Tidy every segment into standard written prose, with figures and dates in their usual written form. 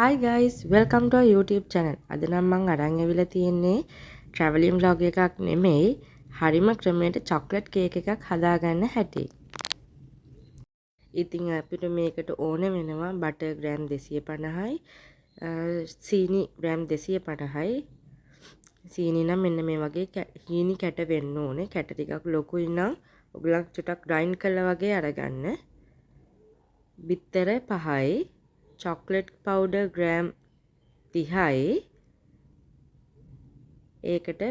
Hi guys, welcome to our YouTube channel. අද නම් මම අරන් ඇවිල්ලා තියෙන්නේ traveling vlog එකක් නෙමෙයි, හරිම ක්‍රමයට chocolate cake එකක් හදාගන්න හැටි. ඉතින් අපිට මේකට ඕන වෙනවා butter gram 250යි, සීනි gram 250යි. සීනි නම් මෙන්න මේ වගේ හීනි කැට වෙන්න ඕනේ. කැට ටිකක් ලොකුයි නම් ඔයගොල්ලෝ චුට්ටක් grind කළා වගේ අරගන්න. බිත්තර 5යි, chocolate powder gram 30යි, ඒකට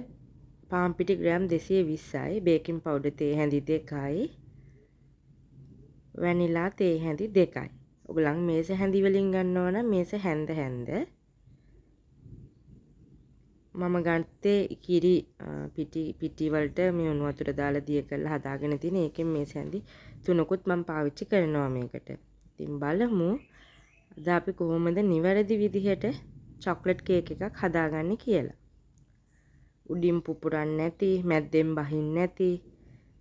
පාන් පිටි ග්‍රෑම් 220යි, බේකින් පවුඩර් තේ හැඳි 2යි, වැනිලා තේ හැඳි 2යි. ඔයගොල්ලන් මේස හැඳි වලින් ගන්නවා නම් මේස හැඳ මම ගත්තේ කිරි පිටි වලට මේ උණු වතුර දාලා දිය කරලා හදාගෙන තියෙන. ඒකෙන් මේස හැඳි තුනකුත් මම පාවිච්චි කරනවා මේකට. ඉතින් බලමු අද අපි කොහොමද නිවැරදි විදිහට චොක්ලට් කේක් එකක් හදාගන්නේ කියලා. උඩින් පුපුරන්නේ නැති, මැද්දෙන් බහින්නේ නැති,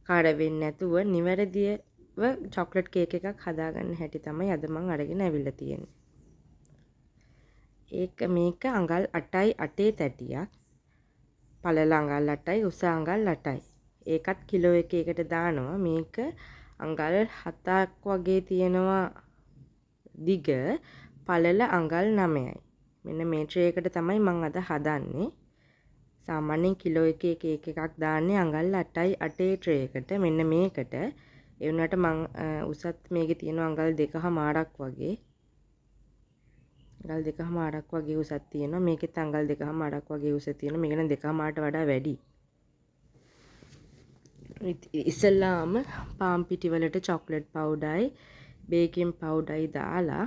කඩ වෙන්නේ නැතුව නිවැරදිව චොක්ලට් කේක් එකක් හදාගන්න හැටි තමයි අද මම අරගෙන ඇවිල්ලා තියෙන්නේ. මේක අඟල් 8යි 8 තැටියක්. පළල අඟල් 8යි, උස අඟල් 8යි. ඒකත් කිලෝ එකකට දානවා. මේක අඟල් 7ක් වගේ තියෙනවා දිග, පළල අඟල් 9යි. මෙන්න මේ ට්‍රේ එකට තමයි මම අද හදන්නේ. සාමාන්‍යයෙන් කිලෝ එකේ කේක් එකක් දාන්නේ අඟල් 8යි 8 ට්‍රේ එකට. මෙන්න මේකට ඒ වුණාට මං උසත් මේකේ තියෙනවා අඟල් 2.5ක් වගේ. අඟල් 2.5ක් වගේ උසක් තියෙනවා. මේකෙත් අඟල් 2.5ක් වගේ උස තියෙනවා. මේක නම් 2.5ට වඩා වැඩි. ඉස්සෙල්ලාම පාන් පිටි වලට චොක්ලට් පවුඩර්යි, බේකින් පවුඩර්යි දාලා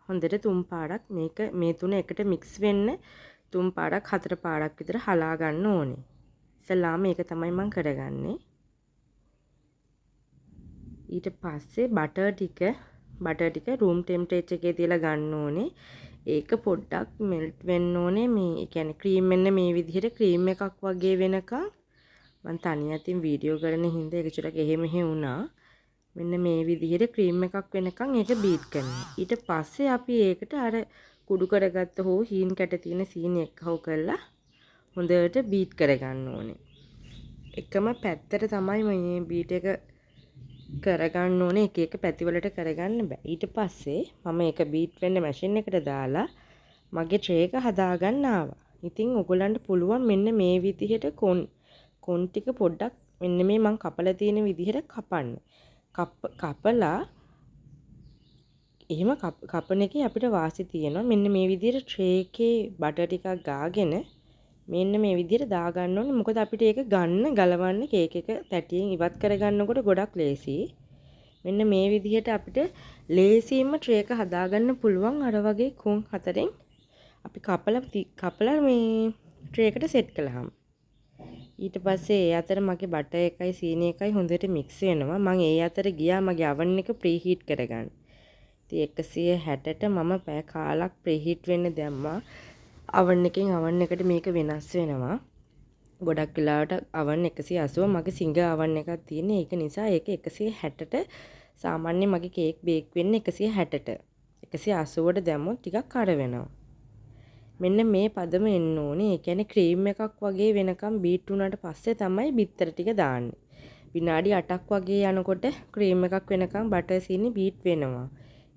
හොඳට තුන් පාරක් මේ තුන එකට මික්ස් වෙන්න තුන් පාරක් 4 පාරක් විතර හලා ගන්න ඕනේ. ඉස්සෙල්ලාම මේක තමයි මම කරගන්නේ. ඊට පස්සේ බටර් ටික room temperature එකේ තියලා ගන්න ඕනේ. ඒක පොඩ්ඩක් මෙල්ට් වෙන්න ඕනේ. මේ කියන්නේ ක්‍රීම් වෙන්න මේ විදිහට ක්‍රීම් එකක් වගේ වෙනකන් මම තනියෙන් අතින් වීඩියෝ කරන හින්දා ඒක චුට්ටක් එහෙ මෙහෙ වුණා. මෙන්න මේ විදිහට ක්‍රීම් එකක් වෙනකන් ඒක බීට් කරනවා. ඊට පස්සේ අපි ඒකට අර කුඩු කරගත්ත හෝ හීන් කැට තියෙන සීනි එක්කව කරලා හොඳට බීට් කරගන්න ඕනේ. එකම පැත්තට තමයි මේ බීට් එක කරගන්න ඕනේ. එක පැති වලට කරගන්න බෑ. ඊට පස්සේ මම ඒක බීට් වෙන්න මැෂින් එකට දාලා මගේ ට්‍රේ එක හදාගන්න ආවා. ඉතින් ඔයගොල්ලන්ට පුළුවන් මෙන්න මේ විදිහට කොන් ටික පොඩ්ඩක් මෙන්න මේ මං කපලා තියෙන විදිහට කපන්න. කපලා එහෙම කපන එකේ අපිට වාසි තියෙනවා. මෙන්න මේ විදිහට ට්‍රේ එකේ බටර් ටිකක් ගාගෙන මෙන්න මේ විදිහට දාගන්න ඕනේ. මොකද අපිට ඒක ගලවන්න කේක් එක තැටියෙන් ඉවත් කරගන්නකොට ගොඩක් ලේසියි. මෙන්න මේ විදිහට අපිට ලේසියෙන්ම ට්‍රේ එක හදාගන්න පුළුවන්. අර වගේ කුන් හතරෙන් අපි කපලා මේ ට්‍රේ එකට සෙට් කළාම ඊට පස්සේ ඒ අතර මගේ බටර් එකයි සීනි එකයි හොඳට මික්ස් වෙනවා. මම ඒ අතර ගියා මගේ oven එක ප්‍රීහීට් කරගන්න. ඉතින් 160ට මම පැය කාලක් ප්‍රීහීට් වෙන්න දැම්මා. oven එකෙන් oven එකට මේක වෙනස් වෙනවා. ගොඩක් වෙලාවට oven 180 මගේ සිංග oven එකක් තියෙන. ඒක නිසා ඒක 160ට සාමාන්‍ය මගේ කේක් බේක් වෙන්නේ 160ට. 180ට දැම්මොත් ටිකක් කඩ වෙනවා. මෙන්න මේ පදම එන්න ඕනේ. ඒ කියන්නේ ක්‍රීම් එකක් වගේ වෙනකම් බීට් වුණාට පස්සේ තමයි බිත්තර ටික දාන්නේ. විනාඩි 8ක් වගේ යනකොට ක්‍රීම් එකක් වෙනකම් බටර් සීනි බීට් වෙනවා.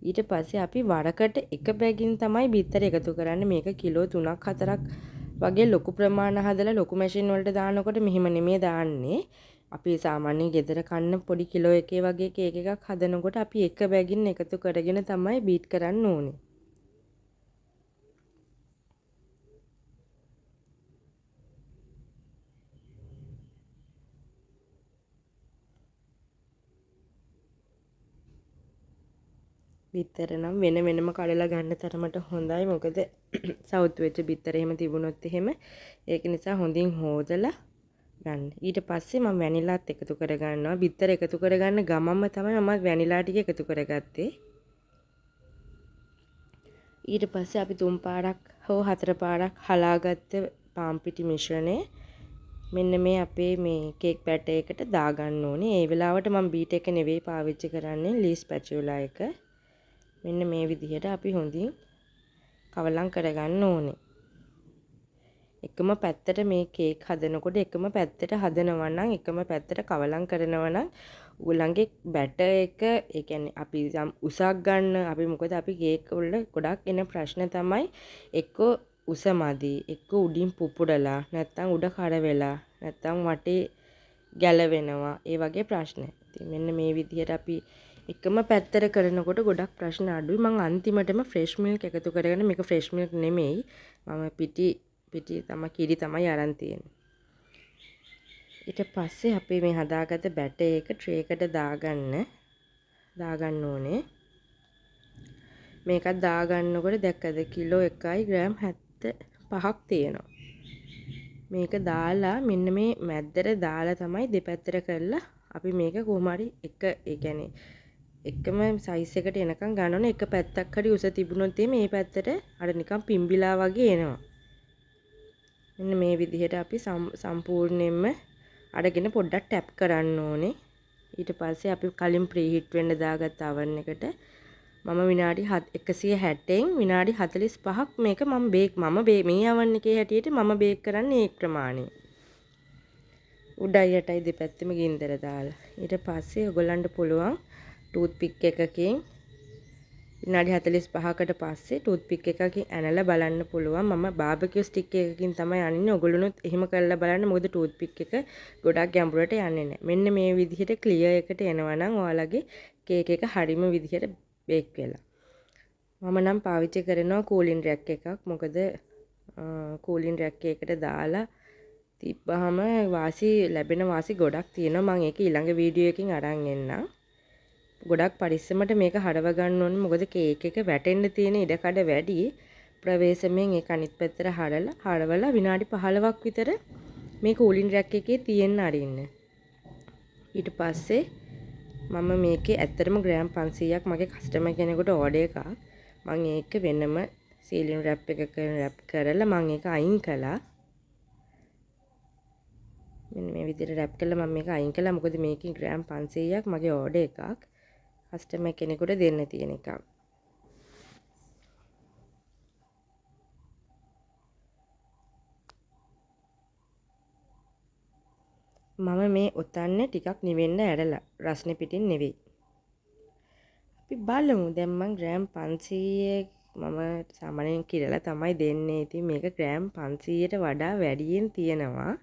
ඊට පස්සේ අපි වරකට එක බැගින් තමයි බිත්තර එකතු කරන්නේ. මේක කිලෝ 3ක් 4ක් වගේ ලොකු ප්‍රමාණ හදලා ලොකු මැෂින් වලට දානකොට මෙහෙම නෙමෙයි දාන්නේ. අපි සාමාන්‍යයෙන් ගෙදර කන්න පොඩි කිලෝ එකේ වගේ කේක් එකක් හදනකොට අපි එක බැගින් එකතු කරගෙන තමයි බීට් කරන්න ඕනේ. බිත්තර නම් වෙනම කඩලා ගන්න තරමට හොඳයි. මොකද සවුත් වෙච්ච බිත්තර එහෙම තිබුණොත් එහෙම ඒක නිසා හොඳින් හොදලා ගන්න. ඊට පස්සේ මම වැනිලාත් එකතු කරගන්නවා. බිත්තර එකතු කරගන්න ගමන්ම තමයි මම වැනිලා ටික එකතු කරගත්තේ. ඊට පස්සේ අපි 3 පාරක් හෝ 4 පාරක් හලාගත්ත පාන් පිටි මිශ්‍රණය මෙන්න මේ අපේ මේ කේක් බැටර් එකට දාගන්න ඕනේ. ඒ වෙලාවට මම බීට් එක නෙවෙයි පාවිච්චි කරන්නේ, ලී ස්පැචුලා එක. මෙන්න මේ විදිහට අපි හොඳින් කවලම් කරගන්න ඕනේ. එකම පැත්තට මේ කේක් හදනකොට එකම පැත්තට හදනවා නම් එකම පැත්තට කවලම් කරනවා නම් උගලන්ගේ බැටර් එක ඒ කියන්නේ අපි උසක් ගන්න අපි මොකද අපි කේක් වල ගොඩක් එන ප්‍රශ්න තමයි එක්ක උස මදි එක්ක උඩින් පුපුරලා නැත්තම් උඩ කඩ වෙලා නැත්තම් වටේ ගැලවෙනවා ඒ වගේ ප්‍රශ්න. ඉතින් මෙන්න මේ විදිහට අපි එකම පැත්තට කරනකොට ගොඩක් ප්‍රශ්න අඩුයි. මම අන්තිමටම ෆ්‍රෙෂ් මිල්ක් එකතු කරගෙන මේක ෆ්‍රෙෂ් මිල්ක් නෙමෙයි. මම පිටි තමයි කිරි තමයි අරන් තියෙන්නේ. ඊට පස්සේ අපි මේ හදාගත්ත බැටර් එක ට්‍රේ එකට දාගන්න ඕනේ. මේකත් දාගන්නකොට දැක්කද කිලෝ 1යි ග්‍රෑම් 75ක් තියෙනවා. මේක දාලා මෙන්න මේ මැද්දට දාලා තමයි දෙපැත්තට කරලා අපි මේක කොහොම හරි ඒ කියන්නේ එකම සයිස් එකට එනකන් ගන්න ඕනේ. එක පැත්තක් හරි උස තිබුණොත් මේ පැත්තට අර නිකන් පිම්බිලා වගේ එනවා. මෙන්න මේ විදිහට අපි සම්පූර්ණයෙන්ම අරගෙන පොඩ්ඩක් ටැප් කරන්න ඕනේ. ඊට පස්සේ අපි කලින් ප්‍රීහීට් වෙන්න දාගත්ත oven එකට මම විනාඩි 160න් විනාඩි 45ක් මේක මම මේ oven එකේ හැටියට මම බේක් කරන්නේ ඒ ප්‍රමාණය. උඩයි යටයි දෙපැත්තෙම ගින්දර දාලා. ඊට පස්සේ ඔයගොල්ලන්ට පුළුවන් ටූත් පික් එකකින් විනාඩි 45කට පස්සේ ටූත් පික් එකකින් ඇනලා බලන්න පුළුවන්. මම බාබකියු ස්ටික් එකකින් තමයි අනින්නේ. ඔයගොල්ලොනුත් එහෙම කරලා බලන්න. මොකද ටූත් පික් එක ගොඩක් ගැඹුරට යන්නේ නැහැ. මෙන්න මේ විදිහට ක්ලියර් එකට එනවා නම් ඔයාලගේ කේක් එක හරිම විදිහට බේක් වෙලා. මම නම් පාවිච්චි කරනවා කූලින් රැක් එකක්. මොකද කූලින් රැක් එකකට දාලා තිබ්බහම ලැබෙන වාසි ගොඩක් තියෙනවා. මම ඒක ඊළඟ වීඩියෝ එකකින් අරන් එන්නම්. ගොඩක් පරිස්සමට මේක හරව ගන්න ඕනේ. මොකද කේක් එක වැටෙන්න තියෙන ඉඩකඩ වැඩි. ප්‍රවේශමෙන් ඒක අනිත් පැත්තට හරවලා විනාඩි 15ක් විතර මේ කූලින් රැක් එකේ තියෙන්න අරින්න. ඊට පස්සේ මම මේකේ ඇත්තටම ග්‍රෑම් 500ක් මගේ කස්ටමර් කෙනෙකුට ඕඩර් එකක්. මම ඒක වෙනම සීලින් රැප් එකක රැප් කරලා මම ඒක අයින් කළා. මෙන්න මේ විදිහට රැප් කළා මම මේක අයින් කළා. මොකද මේකේ ග්‍රෑම් 500ක් මගේ ඕඩර් එකක්. කස්ටමර් කෙනෙකුට දෙන්න තියෙන එකක්. මම මේ ඔතන්නේ ටිකක් නිවෙන්න ඇරලා රස්නේ පිටින් නෙවෙයි. අපි බලමු දැන් මම ග්‍රෑම් 500 මම සාමාන්‍යයෙන් කිරලා තමයි දෙන්නේ. ඉතින් මේක ග්‍රෑම් 500ට වඩා වැඩියෙන් තියෙනවා.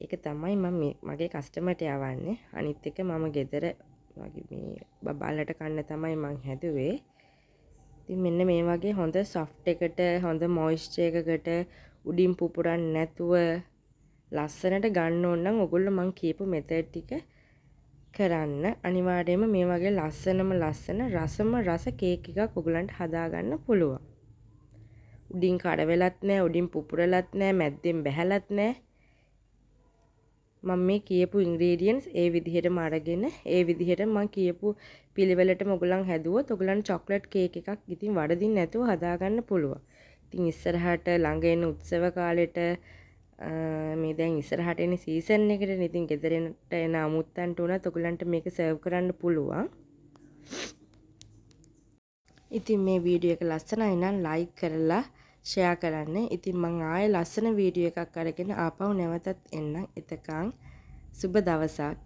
ඒක තමයි මම මගේ කස්ටමර්ට යවන්නේ. අනිත් එක මම ගෙදර මගේ මේ බබාලට කන්න තමයි මං හැදුවේ. ඉතින් මෙන්න මේ වගේ හොඳ සොෆ්ට් එකට හොඳ මොයිස්චර් එකකට උඩින් පුපුරන්නේ නැතුව ලස්සනට ගන්න ඕන නම් ඔයගොල්ලෝ මං කියපු මෙතඩ් ටික කරන්න. අනිවාර්යයෙන්ම මේ වගේ ලස්සන රස කේක් එකක් ඔයගලන්ට හදාගන්න පුළුවන්. උඩින් කඩ වෙලත් නැහැ, උඩින් පුපුරලත් නැහැ, මැද්දෙන් බැහැලත් නැහැ. මම මේ කියපු ඉන්ග්‍රීඩියන්ට්ස් ඒ විදිහටම අරගෙන ඒ විදිහට මම කියපු පිළිවෙලටම ඔයගලන් හැදුවොත් ඔයගලන් චොක්ලට් කේක් එකක් ඉතින් වඩදින් නැතුව හදාගන්න පුළුවන්. ඉතින් ඉස්සරහට ළඟ එන උත්සව කාලෙට මේ දැන් ඉස්සරහට එන සීසන් එකට ඉතින් ගෙදරට එන අමුත්තන්ට උනත් ඔයගලන්ට මේක සර්ව් කරන්න පුළුවන්. ඉතින් මේ වීඩියෝ එක ලස්සනයි නම් ලයික් කරලා ෂෙයා කරන්න. ඉතින් මම ආයෙ ලස්සන වීඩියෝ එකක් අරගෙන ආපහු නැවතත් එන්නම්. එතකන් සුබ දවසක්.